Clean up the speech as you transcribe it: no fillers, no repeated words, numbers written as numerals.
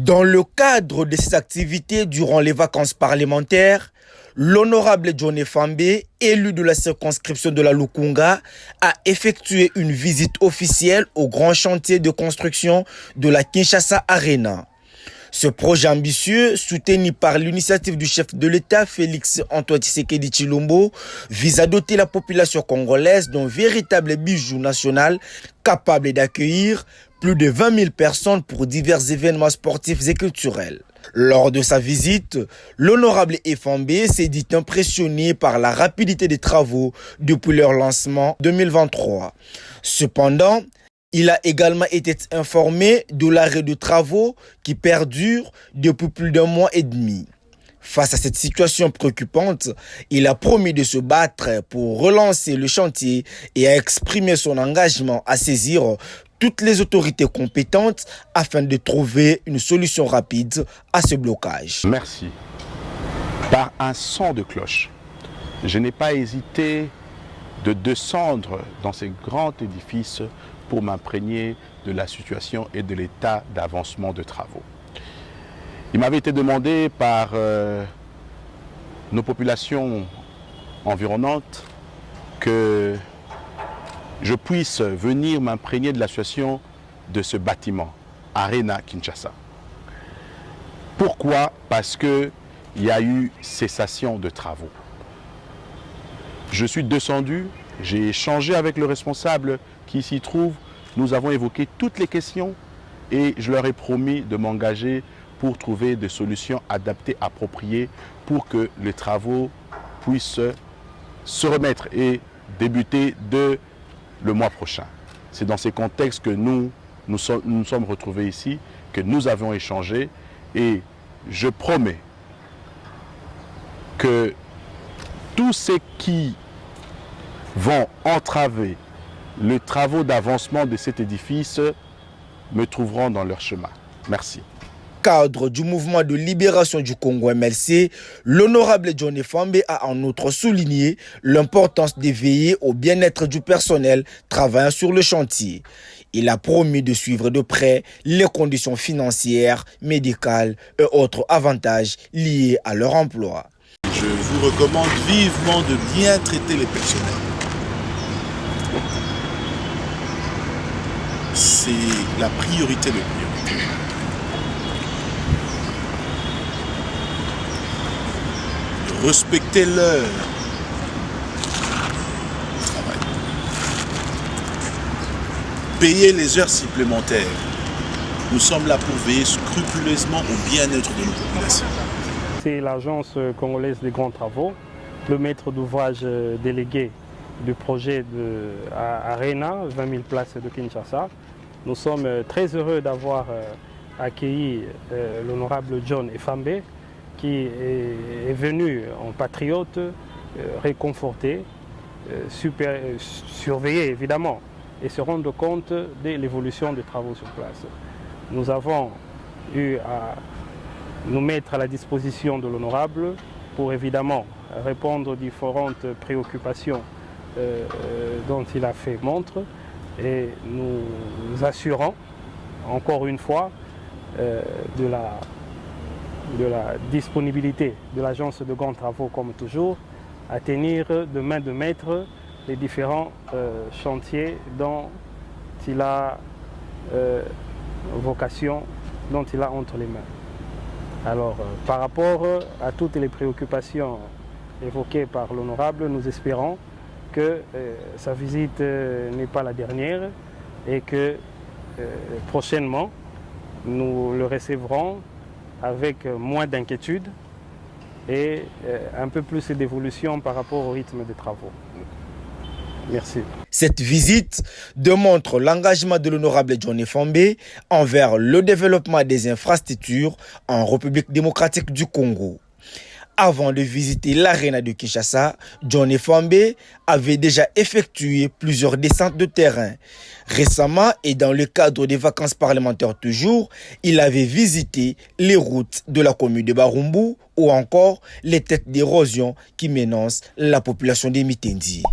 Dans le cadre de ses activités durant les vacances parlementaires, l'honorable John Fambé, élu de la circonscription de la Lukunga, a effectué une visite officielle au grand chantier de construction de la Kinshasa Arena. Ce projet ambitieux, soutenu par l'initiative du chef de l'État, Félix Antoine Tshisekedi Tshilombo, vise à doter la population congolaise d'un véritable bijou national capable d'accueillir plus de 20 000 personnes pour divers événements sportifs et culturels. Lors de sa visite, l'honorable Fambé s'est dit impressionné par la rapidité des travaux depuis leur lancement 2023. Cependant, il a également été informé de l'arrêt de travaux qui perdure depuis plus d'un mois et demi. Face à cette situation préoccupante, il a promis de se battre pour relancer le chantier et a exprimé son engagement à saisir toutes les autorités compétentes afin de trouver une solution rapide à ce blocage. Merci. Par un son de cloche, je n'ai pas hésité de descendre dans ces grands édifices pour m'imprégner de la situation et de l'état d'avancement de travaux. Il m'avait été demandé par nos populations environnantes que je puisse venir m'imprégner de la situation de ce bâtiment, Arena Kinshasa. Pourquoi? Parce qu'il y a eu cessation de travaux. Je suis descendu, j'ai échangé avec le responsable qui s'y trouve, nous avons évoqué toutes les questions et je leur ai promis de m'engager pour trouver des solutions adaptées, appropriées pour que les travaux puissent se remettre et débuter dès le mois prochain. C'est dans ces contextes que nous sommes retrouvés ici, que nous avons échangé et je promets que tous ceux qui vont entraver les travaux d'avancement de cet édifice me trouveront dans leur chemin. Merci. Cadre du mouvement de libération du Congo MLC, l'honorable John Fambé a en outre souligné l'importance de veiller au bien-être du personnel travaillant sur le chantier. Il a promis de suivre de près les conditions financières, médicales et autres avantages liés à leur emploi. Je vous recommande vivement de bien traiter les personnels. C'est la priorité de priorité. Respectez leur travail. Payez les heures supplémentaires. Nous sommes là pour veiller scrupuleusement au bien-être de nos populations. C'est l'agence congolaise des grands travaux, le maître d'ouvrage délégué du projet de Arena, 20 000 places de Kinshasa. Nous sommes très heureux d'avoir accueilli l'honorable John Fambé, qui est venu en patriote, réconforter, surveiller évidemment et se rendre compte de l'évolution des travaux sur place. Nous avons eu à nous mettre à la disposition de l'honorable pour évidemment répondre aux différentes préoccupations dont il a fait montre et nous assurons encore une fois de la disponibilité de l'agence de grands travaux comme toujours à tenir de main de maître les différents chantiers dont il a vocation, dont il a entre les mains. Alors par rapport à toutes les préoccupations évoquées par l'honorable, nous espérons que sa visite n'est pas la dernière et que prochainement nous le recevrons avec moins d'inquiétude et un peu plus d'évolution par rapport au rythme des travaux. Merci. Cette visite démontre l'engagement de l'honorable John Fambé envers le développement des infrastructures en République démocratique du Congo. Avant de visiter l'Arena de Kinshasa, John Fambé avait déjà effectué plusieurs descentes de terrain. Récemment, et dans le cadre des vacances parlementaires toujours, il avait visité les routes de la commune de Barumbu ou encore les têtes d'érosion qui menacent la population des Mitendi.